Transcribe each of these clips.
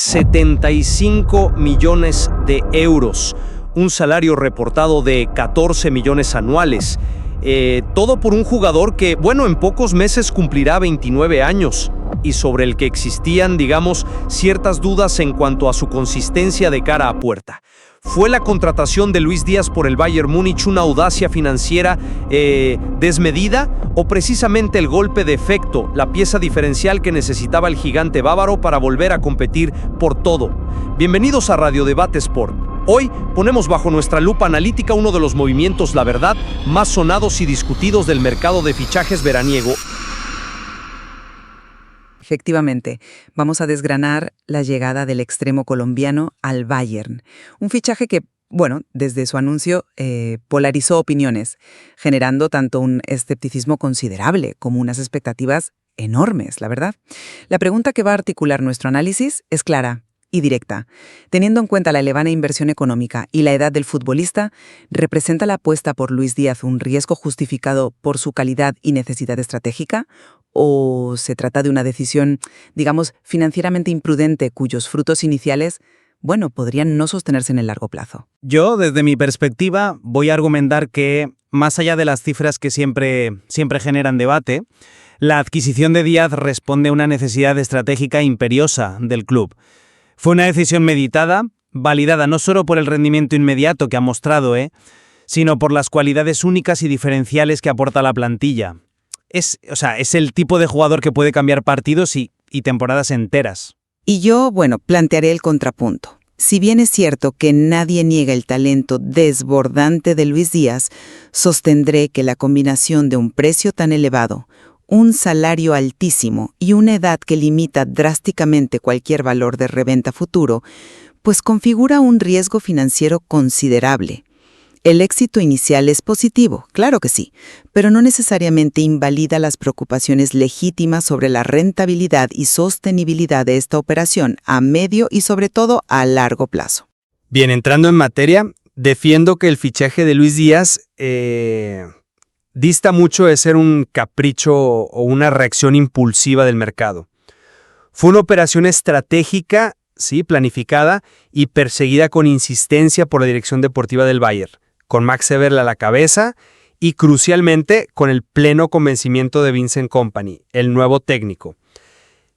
75 millones de euros, un salario reportado de 14 millones anuales. Todo por un jugador que, en pocos meses cumplirá 29 años y sobre el que existían, ciertas dudas en cuanto a su consistencia de cara a puerta. ¿Fue la contratación de Luis Díaz por el Bayern Múnich una audacia financiera desmedida o precisamente el golpe de efecto, la pieza diferencial que necesitaba el gigante bávaro para volver a competir por todo? Bienvenidos a Radio Debate Sport. Hoy ponemos bajo nuestra lupa analítica uno de los movimientos, la verdad, más sonados y discutidos del mercado de fichajes veraniego. Efectivamente, vamos a desgranar la llegada del extremo colombiano al Bayern. Un fichaje que, desde su anuncio polarizó opiniones, generando tanto un escepticismo considerable como unas expectativas enormes, la verdad. La pregunta que va a articular nuestro análisis es clara y directa. Teniendo en cuenta la elevada inversión económica y la edad del futbolista, ¿representa la apuesta por Luis Díaz un riesgo justificado por su calidad y necesidad estratégica? ¿O se trata de una decisión, financieramente imprudente cuyos frutos iniciales, podrían no sostenerse en el largo plazo? Yo, desde mi perspectiva, voy a argumentar que, más allá de las cifras que siempre generan debate, la adquisición de Díaz responde a una necesidad estratégica imperiosa del club. Fue una decisión meditada, validada no solo por el rendimiento inmediato que ha mostrado, sino por las cualidades únicas y diferenciales que aporta la plantilla. Es el tipo de jugador que puede cambiar partidos y temporadas enteras. Y yo, plantearé el contrapunto. Si bien es cierto que nadie niega el talento desbordante de Luis Díaz, sostendré que la combinación de un precio tan elevado, un salario altísimo y una edad que limita drásticamente cualquier valor de reventa futuro, pues configura un riesgo financiero considerable. El éxito inicial es positivo, claro que sí, pero no necesariamente invalida las preocupaciones legítimas sobre la rentabilidad y sostenibilidad de esta operación a medio y sobre todo a largo plazo. Bien, entrando en materia, defiendo que el fichaje de Luis Díaz dista mucho de ser un capricho o una reacción impulsiva del mercado. Fue una operación estratégica, sí, planificada y perseguida con insistencia por la dirección deportiva del Bayern, con Max Eberl a la cabeza y, crucialmente, con el pleno convencimiento de Vincent Kompany, el nuevo técnico.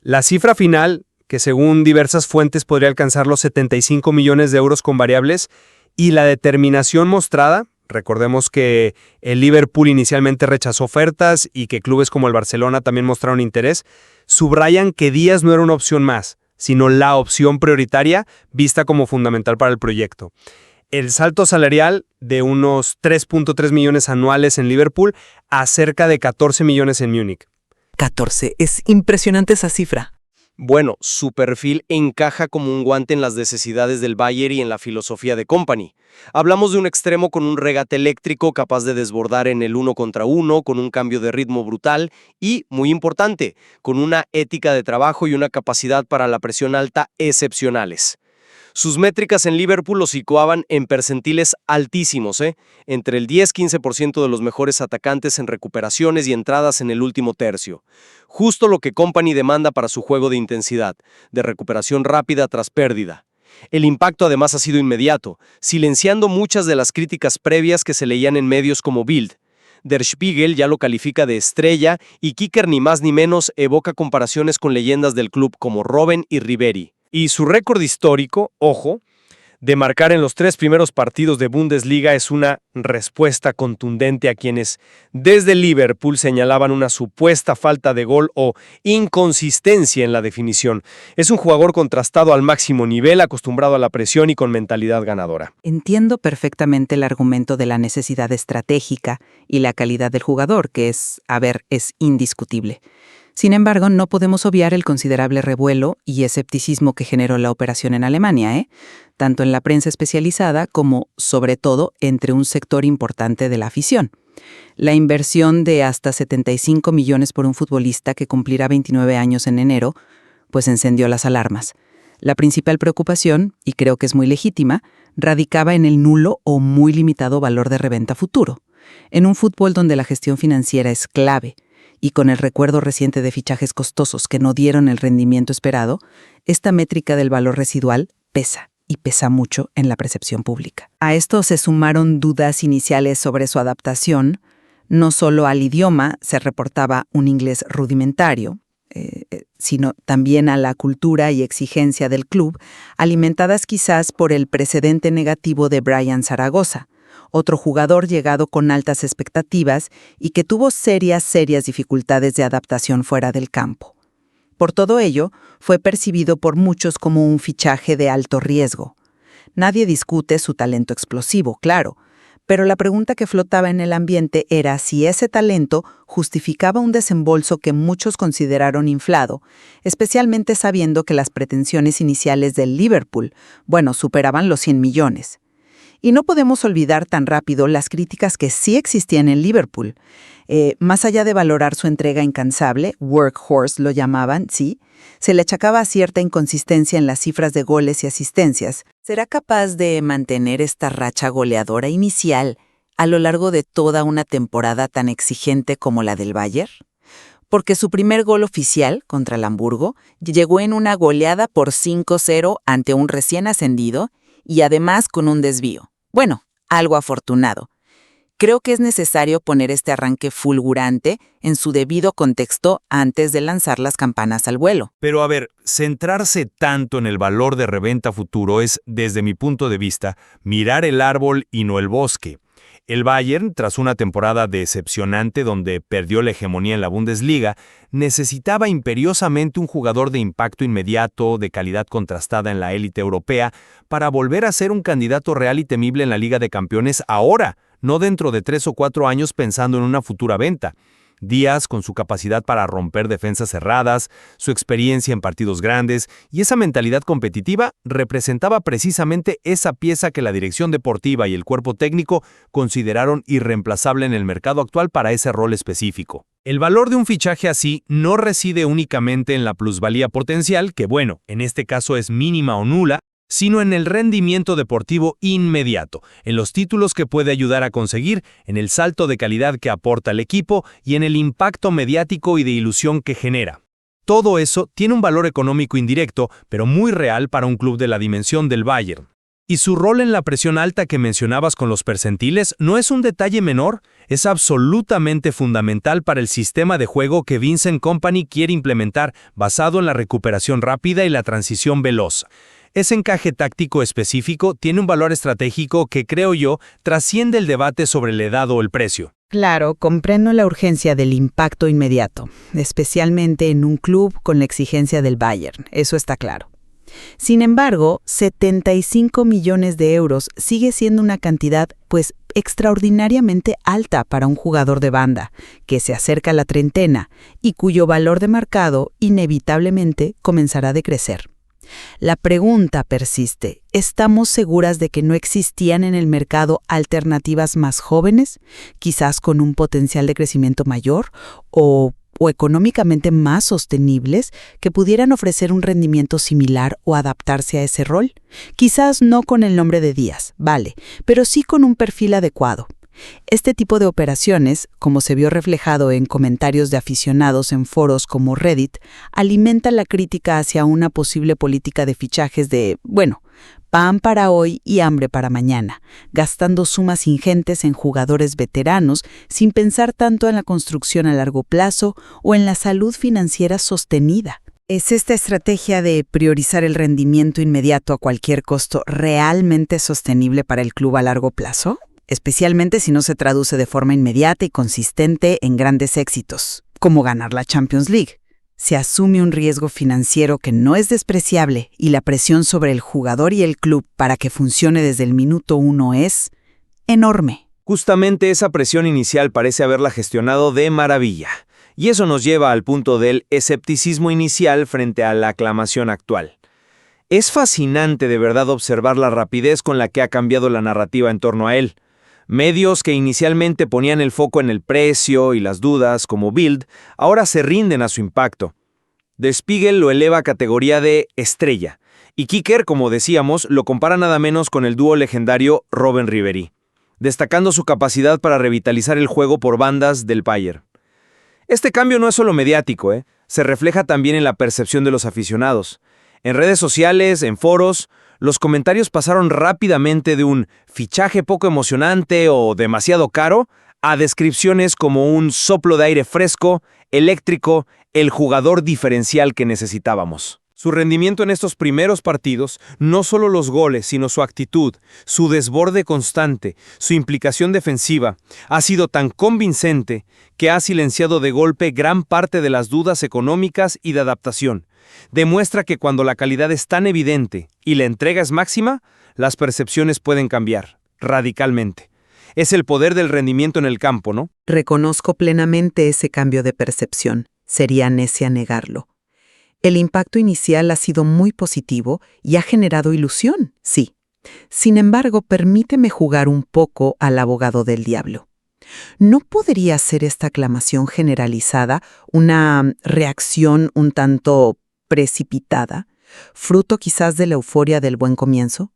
La cifra final, que según diversas fuentes podría alcanzar los 75 millones de euros con variables, y la determinación mostrada, recordemos que el Liverpool inicialmente rechazó ofertas y que clubes como el Barcelona también mostraron interés, subrayan que Díaz no era una opción más, sino la opción prioritaria vista como fundamental para el proyecto. El salto salarial de unos 3.3 millones anuales en Liverpool a cerca de 14 millones en Múnich. 14, es impresionante esa cifra. Su perfil encaja como un guante en las necesidades del Bayern y en la filosofía de Kompany. Hablamos de un extremo con un regate eléctrico capaz de desbordar en el 1 contra 1, con un cambio de ritmo brutal y, muy importante, con una ética de trabajo y una capacidad para la presión alta excepcionales. Sus métricas en Liverpool lo situaban en percentiles altísimos, entre el 10-15% de los mejores atacantes en recuperaciones y entradas en el último tercio. Justo lo que Kompany demanda para su juego de intensidad, de recuperación rápida tras pérdida. El impacto además ha sido inmediato, silenciando muchas de las críticas previas que se leían en medios como Bild. Der Spiegel ya lo califica de estrella y Kicker ni más ni menos evoca comparaciones con leyendas del club como Robben y Ribéry. Y su récord histórico, de marcar en los 3 primeros partidos de Bundesliga es una respuesta contundente a quienes desde Liverpool señalaban una supuesta falta de gol o inconsistencia en la definición. Es un jugador contrastado al máximo nivel, acostumbrado a la presión y con mentalidad ganadora. Entiendo perfectamente el argumento de la necesidad estratégica y la calidad del jugador, que es indiscutible. Sin embargo, no podemos obviar el considerable revuelo y escepticismo que generó la operación en Alemania, tanto en la prensa especializada como, sobre todo, entre un sector importante de la afición. La inversión de hasta 75 millones por un futbolista que cumplirá 29 años en enero, pues encendió las alarmas. La principal preocupación, y creo que es muy legítima, radicaba en el nulo o muy limitado valor de reventa futuro. En un fútbol donde la gestión financiera es clave, y con el recuerdo reciente de fichajes costosos que no dieron el rendimiento esperado, esta métrica del valor residual pesa, y pesa mucho en la percepción pública. A esto se sumaron dudas iniciales sobre su adaptación. No solo al idioma se reportaba un inglés rudimentario, sino también a la cultura y exigencia del club, alimentadas quizás por el precedente negativo de Brian Zaragoza, otro jugador llegado con altas expectativas y que tuvo serias dificultades de adaptación fuera del campo. Por todo ello, fue percibido por muchos como un fichaje de alto riesgo. Nadie discute su talento explosivo, claro, pero la pregunta que flotaba en el ambiente era si ese talento justificaba un desembolso que muchos consideraron inflado, especialmente sabiendo que las pretensiones iniciales del Liverpool, superaban los 100 millones. Y no podemos olvidar tan rápido las críticas que sí existían en Liverpool. Más allá de valorar su entrega incansable, workhorse lo llamaban, sí, se le achacaba cierta inconsistencia en las cifras de goles y asistencias. ¿Será capaz de mantener esta racha goleadora inicial a lo largo de toda una temporada tan exigente como la del Bayern? Porque su primer gol oficial, contra el Hamburgo, llegó en una goleada por 5-0 ante un recién ascendido y además con un desvío. Algo afortunado. Creo que es necesario poner este arranque fulgurante en su debido contexto antes de lanzar las campanas al vuelo. Pero a ver, centrarse tanto en el valor de reventa futuro es, desde mi punto de vista, mirar el árbol y no el bosque. El Bayern, tras una temporada decepcionante donde perdió la hegemonía en la Bundesliga, necesitaba imperiosamente un jugador de impacto inmediato, de calidad contrastada en la élite europea, para volver a ser un candidato real y temible en la Liga de Campeones ahora, no dentro de 3 o 4 años pensando en una futura venta. Díaz, con su capacidad para romper defensas cerradas, su experiencia en partidos grandes y esa mentalidad competitiva, representaba precisamente esa pieza que la dirección deportiva y el cuerpo técnico consideraron irreemplazable en el mercado actual para ese rol específico. El valor de un fichaje así no reside únicamente en la plusvalía potencial, que en este caso es mínima o nula, sino en el rendimiento deportivo inmediato, en los títulos que puede ayudar a conseguir, en el salto de calidad que aporta al equipo y en el impacto mediático y de ilusión que genera. Todo eso tiene un valor económico indirecto, pero muy real para un club de la dimensión del Bayern. Y su rol en la presión alta que mencionabas con los percentiles no es un detalle menor, es absolutamente fundamental para el sistema de juego que Vincent Kompany quiere implementar, basado en la recuperación rápida y la transición veloz. Ese encaje táctico específico tiene un valor estratégico que, creo yo, trasciende el debate sobre la edad o el precio. Claro, comprendo la urgencia del impacto inmediato, especialmente en un club con la exigencia del Bayern, eso está claro. Sin embargo, 75 millones de euros sigue siendo una cantidad, extraordinariamente alta para un jugador de banda, que se acerca a la treintena y cuyo valor de mercado inevitablemente comenzará a decrecer. La pregunta persiste, ¿estamos seguras de que no existían en el mercado alternativas más jóvenes, quizás con un potencial de crecimiento mayor o económicamente más sostenibles, que pudieran ofrecer un rendimiento similar o adaptarse a ese rol? Quizás no con el nombre de Díaz, pero sí con un perfil adecuado. Este tipo de operaciones, como se vio reflejado en comentarios de aficionados en foros como Reddit, alimenta la crítica hacia una posible política de fichajes de, pan para hoy y hambre para mañana, gastando sumas ingentes en jugadores veteranos sin pensar tanto en la construcción a largo plazo o en la salud financiera sostenida. ¿Es esta estrategia de priorizar el rendimiento inmediato a cualquier costo realmente sostenible para el club a largo plazo? Especialmente si no se traduce de forma inmediata y consistente en grandes éxitos, como ganar la Champions League. Se asume un riesgo financiero que no es despreciable y la presión sobre el jugador y el club para que funcione desde el minuto 1 es enorme. Justamente esa presión inicial parece haberla gestionado de maravilla. Y eso nos lleva al punto del escepticismo inicial frente a la aclamación actual. Es fascinante de verdad observar la rapidez con la que ha cambiado la narrativa en torno a él. Medios que inicialmente ponían el foco en el precio y las dudas, como Bild, ahora se rinden a su impacto. Der Spiegel lo eleva a categoría de estrella, y Kicker, como decíamos, lo compara nada menos con el dúo legendario Robben Ribéry, destacando su capacidad para revitalizar el juego por bandas del Bayern. Este cambio no es solo mediático, se refleja también en la percepción de los aficionados. En redes sociales, en foros, los comentarios pasaron rápidamente de un fichaje poco emocionante o demasiado caro a descripciones como un soplo de aire fresco, eléctrico, el jugador diferencial que necesitábamos. Su rendimiento en estos primeros partidos, no solo los goles, sino su actitud, su desborde constante, su implicación defensiva, ha sido tan convincente que ha silenciado de golpe gran parte de las dudas económicas y de adaptación. Demuestra que cuando la calidad es tan evidente y la entrega es máxima, las percepciones pueden cambiar radicalmente. Es el poder del rendimiento en el campo, ¿no? Reconozco plenamente ese cambio de percepción. Sería necia negarlo. El impacto inicial ha sido muy positivo y ha generado ilusión, sí. Sin embargo, permíteme jugar un poco al abogado del diablo. ¿No podría ser esta aclamación generalizada una reacción un tanto precipitada, fruto quizás de la euforia del buen comienzo?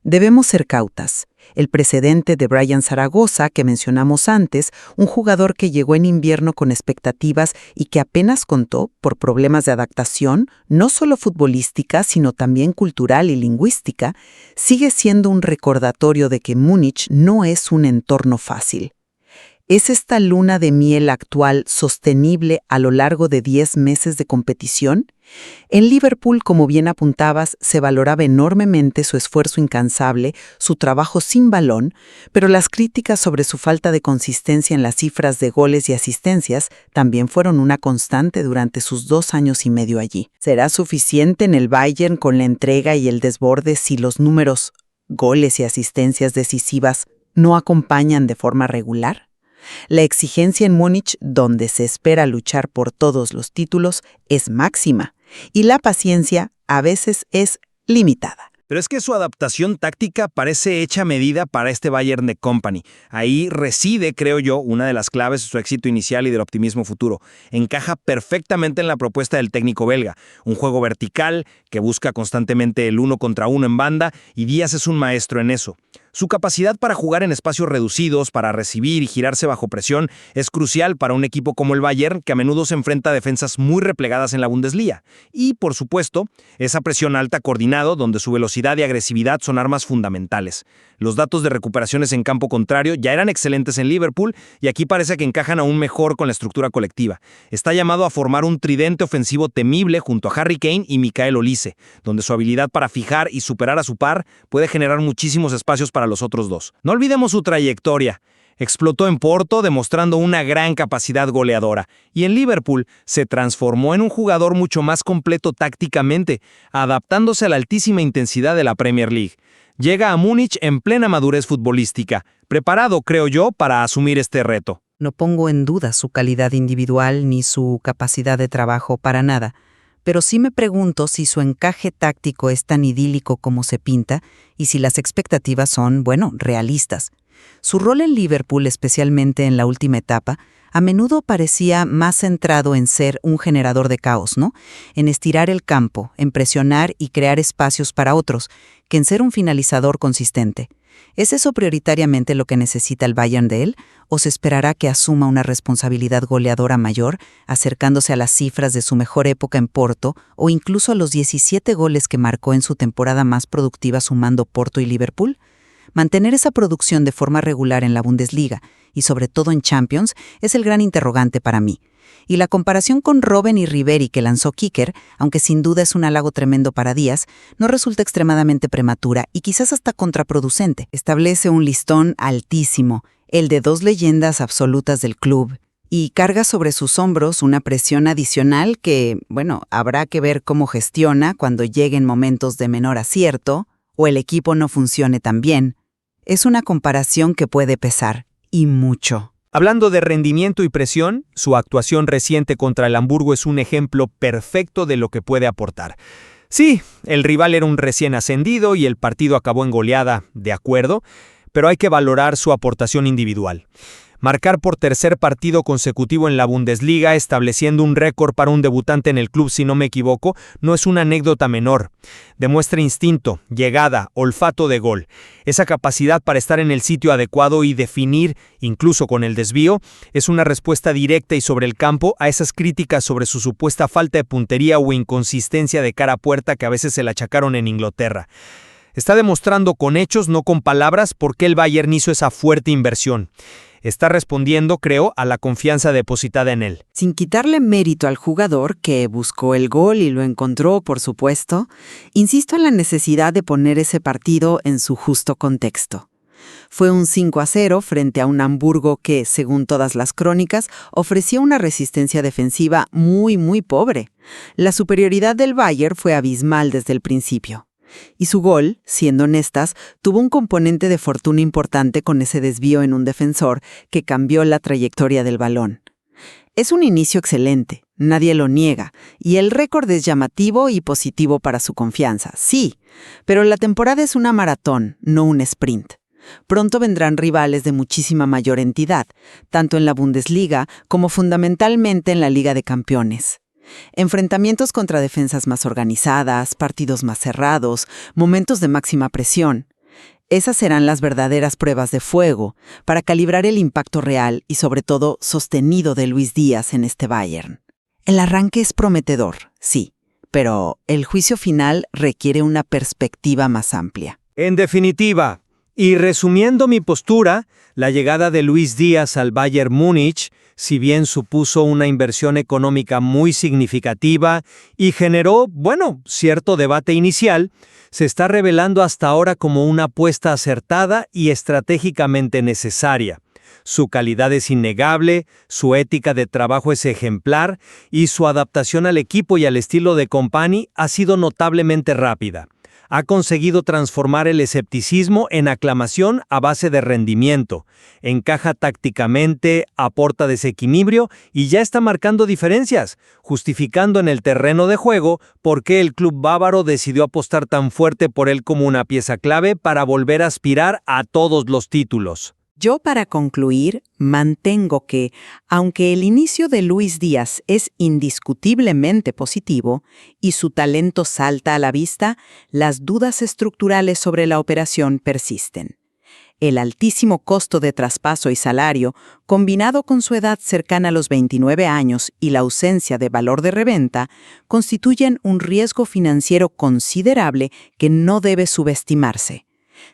Debemos ser cautas. El precedente de Brian Zaragoza, que mencionamos antes, un jugador que llegó en invierno con expectativas y que apenas contó por problemas de adaptación, no solo futbolística, sino también cultural y lingüística, sigue siendo un recordatorio de que Múnich no es un entorno fácil. ¿Es esta luna de miel actual sostenible a lo largo de 10 meses de competición? En Liverpool, como bien apuntabas, se valoraba enormemente su esfuerzo incansable, su trabajo sin balón, pero las críticas sobre su falta de consistencia en las cifras de goles y asistencias también fueron una constante durante sus 2 años y medio allí. ¿Será suficiente en el Bayern con la entrega y el desborde si los números, goles y asistencias decisivas no acompañan de forma regular? La exigencia en Múnich, donde se espera luchar por todos los títulos, es máxima, y la paciencia a veces es limitada. Pero es que su adaptación táctica parece hecha a medida para este Bayern de Company. Ahí reside, creo yo, una de las claves de su éxito inicial y del optimismo futuro. Encaja perfectamente en la propuesta del técnico belga. Un juego vertical que busca constantemente el 1 contra 1 en banda, y Díaz es un maestro en eso. Su capacidad para jugar en espacios reducidos, para recibir y girarse bajo presión, es crucial para un equipo como el Bayern, que a menudo se enfrenta a defensas muy replegadas en la Bundesliga. Y, por supuesto, esa presión alta coordinado, donde su velocidad y agresividad son armas fundamentales. Los datos de recuperaciones en campo contrario ya eran excelentes en Liverpool, y aquí parece que encajan aún mejor con la estructura colectiva. Está llamado a formar un tridente ofensivo temible junto a Harry Kane y Michael Olise, donde su habilidad para fijar y superar a su par puede generar muchísimos espacios para los otros dos. No olvidemos su trayectoria. Explotó en Porto demostrando una gran capacidad goleadora, y en Liverpool se transformó en un jugador mucho más completo tácticamente, adaptándose a la altísima intensidad de la Premier League. Llega a Múnich en plena madurez futbolística, preparado, creo yo, para asumir este reto. No pongo en duda su calidad individual ni su capacidad de trabajo para nada, pero sí me pregunto si su encaje táctico es tan idílico como se pinta y si las expectativas son, realistas. Su rol en Liverpool, especialmente en la última etapa, a menudo parecía más centrado en ser un generador de caos, ¿no? En estirar el campo, en presionar y crear espacios para otros, que en ser un finalizador consistente. ¿Es eso prioritariamente lo que necesita el Bayern de él? ¿O se esperará que asuma una responsabilidad goleadora mayor, acercándose a las cifras de su mejor época en Porto o incluso a los 17 goles que marcó en su temporada más productiva sumando Porto y Liverpool? Mantener esa producción de forma regular en la Bundesliga y sobre todo en Champions es el gran interrogante para mí. Y la comparación con Robben y Ribéry que lanzó Kicker, aunque sin duda es un halago tremendo para Díaz, no resulta extremadamente prematura y quizás hasta contraproducente. Establece un listón altísimo, el de 2 leyendas absolutas del club, y carga sobre sus hombros una presión adicional que, habrá que ver cómo gestiona cuando lleguen momentos de menor acierto o el equipo no funcione tan bien. Es una comparación que puede pesar, y mucho. Hablando de rendimiento y presión, su actuación reciente contra el Hamburgo es un ejemplo perfecto de lo que puede aportar. Sí, el rival era un recién ascendido y el partido acabó en goleada, de acuerdo, pero hay que valorar su aportación individual. marcar por tercer partido consecutivo en la Bundesliga, estableciendo un récord para un debutante en el club, si no me equivoco, no es una anécdota menor. Demuestra instinto, llegada, olfato de gol. Esa capacidad para estar en el sitio adecuado y definir, incluso con el desvío, es una respuesta directa y sobre el campo a esas críticas sobre su supuesta falta de puntería o inconsistencia de cara a puerta que a veces se le achacaron en Inglaterra. Está demostrando con hechos, no con palabras, por qué el Bayern hizo esa fuerte inversión. Está respondiendo, creo, a la confianza depositada en él. Sin quitarle mérito al jugador, que buscó el gol y lo encontró, por supuesto, insisto en la necesidad de poner ese partido en su justo contexto. Fue un 5-0 frente a un Hamburgo que, según todas las crónicas, ofrecía una resistencia defensiva muy pobre. La superioridad del Bayern fue abismal desde el principio. Y su gol, siendo honestas, tuvo un componente de fortuna importante con ese desvío en un defensor que cambió la trayectoria del balón. Es un inicio excelente, nadie lo niega, y el récord es llamativo y positivo para su confianza, sí, pero la temporada es una maratón, no un sprint. Pronto vendrán rivales de muchísima mayor entidad, tanto en la Bundesliga como fundamentalmente en la Liga de Campeones. Enfrentamientos contra defensas más organizadas, partidos más cerrados, momentos de máxima presión. Esas serán las verdaderas pruebas de fuego para calibrar el impacto real y sobre todo sostenido de Luis Díaz en este Bayern. El arranque es prometedor, sí, pero el juicio final requiere una perspectiva más amplia. En definitiva, y resumiendo mi postura, la llegada de Luis Díaz al Bayern Múnich, si bien supuso una inversión económica muy significativa y generó, cierto debate inicial, se está revelando hasta ahora como una apuesta acertada y estratégicamente necesaria. Su calidad es innegable, su ética de trabajo es ejemplar y su adaptación al equipo y al estilo de Kompany ha sido notablemente rápida. Ha conseguido transformar el escepticismo en aclamación a base de rendimiento. Encaja tácticamente, aporta desequilibrio y ya está marcando diferencias, justificando en el terreno de juego por qué el club bávaro decidió apostar tan fuerte por él como una pieza clave para volver a aspirar a todos los títulos. Yo, para concluir, mantengo que, aunque el inicio de Luis Díaz es indiscutiblemente positivo y su talento salta a la vista, las dudas estructurales sobre la operación persisten. El altísimo costo de traspaso y salario, combinado con su edad cercana a los 29 años y la ausencia de valor de reventa, constituyen un riesgo financiero considerable que no debe subestimarse.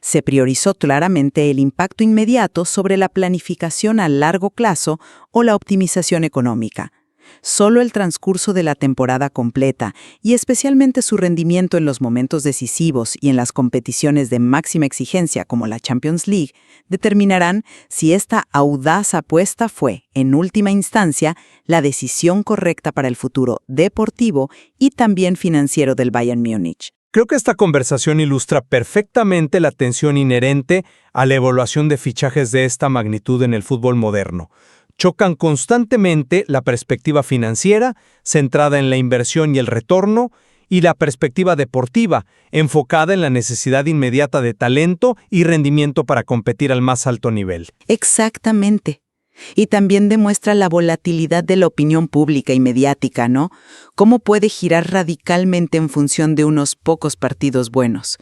Se priorizó claramente el impacto inmediato sobre la planificación a largo plazo o la optimización económica. Solo el transcurso de la temporada completa y especialmente su rendimiento en los momentos decisivos y en las competiciones de máxima exigencia como la Champions League determinarán si esta audaz apuesta fue, en última instancia, la decisión correcta para el futuro deportivo y también financiero del Bayern Múnich. Creo que esta conversación ilustra perfectamente la tensión inherente a la evaluación de fichajes de esta magnitud en el fútbol moderno. Chocan constantemente la perspectiva financiera, centrada en la inversión y el retorno, y la perspectiva deportiva, enfocada en la necesidad inmediata de talento y rendimiento para competir al más alto nivel. Exactamente. Y también demuestra la volatilidad de la opinión pública y mediática, ¿no? Cómo puede girar radicalmente en función de unos pocos partidos buenos.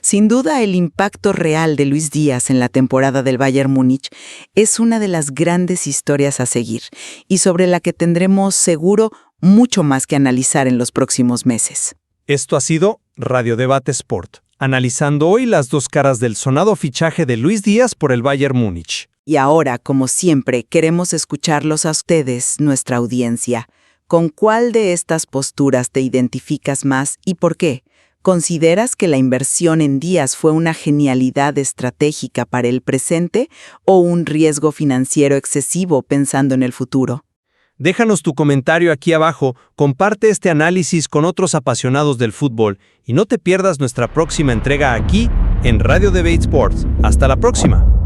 Sin duda, el impacto real de Luis Díaz en la temporada del Bayern Múnich es una de las grandes historias a seguir y sobre la que tendremos seguro mucho más que analizar en los próximos meses. Esto ha sido Radio Debate Sport, analizando hoy las dos caras del sonado fichaje de Luis Díaz por el Bayern Múnich. Y ahora, como siempre, queremos escucharlos a ustedes, nuestra audiencia. ¿Con cuál de estas posturas te identificas más y por qué? ¿Consideras que la inversión en Díaz fue una genialidad estratégica para el presente o un riesgo financiero excesivo pensando en el futuro? Déjanos tu comentario aquí abajo, comparte este análisis con otros apasionados del fútbol y no te pierdas nuestra próxima entrega aquí en Radio Debate Sports. ¡Hasta la próxima!